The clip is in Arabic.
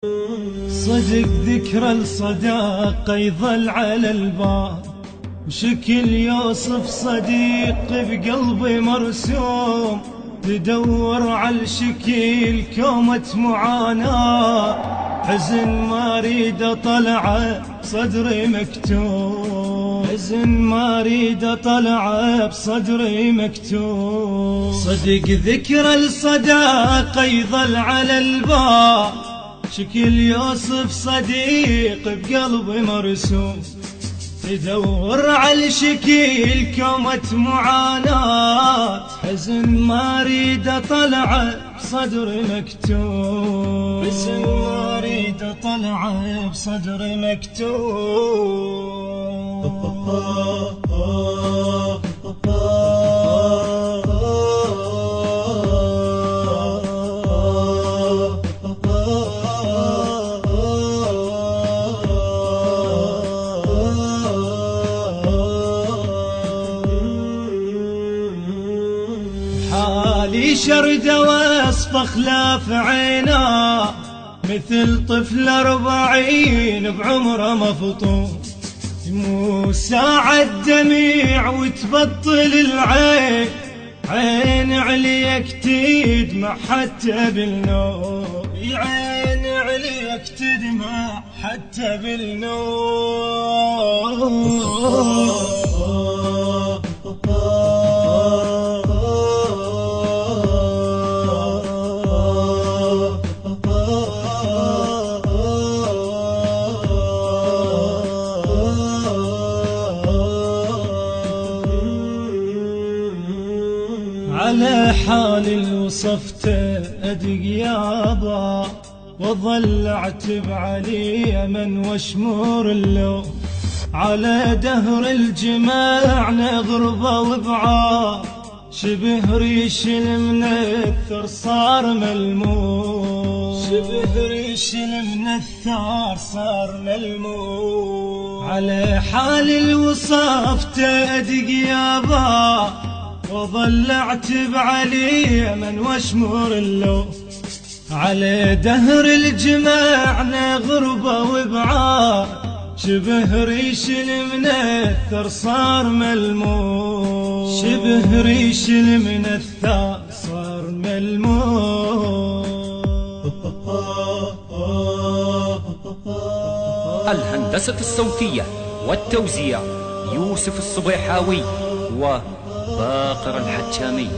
صدق ذكرى الصداقة يظل على الباب، وشكل يوصف صديق بقلبي مرسوم. تدور على الشكل كومة معاناة، حزن ما اريد اطلعه بصدري مكتوب، حزن ما اريد اطلعه بصدري مكتوب. صدق ذكرى الصداقة يظل على الباب، شكل يوصف صديق بقلبي مرسوم. تدور على الشكل كومة معاناة، حزن ما اريد اطلعه بصدري مكتوب، حزن ما اريد اطلعه بصدري مكتوب. حالي شردة وصف خلاف عينا، مثل طفل 40 بعمره مفطوم. مو ساعة دميع وتبطل العين، عين عليك تدمع حتى بالنوم، عين عليك تدمع حتى بالنوم. على حال الوصفته أدق يابا، وظل اعتب علي من واشمور اللوم. على دهر الجماعنا غربة وبعاد، شبه ريش المنثر صار ملموم، شبه ريش المنثر صار ملموم. على حال الوصفته أدق يابا، وظل اعتب علي من واشمر اللوم. على دهر الجماعنا غربة وبعاد، شبه ريش المنثر صار ملموم، شبه ريش المنثر صار ملموم. الهندسة الصوتية والتوزيع يوسف الصبيحاوي وباقر الحجامي.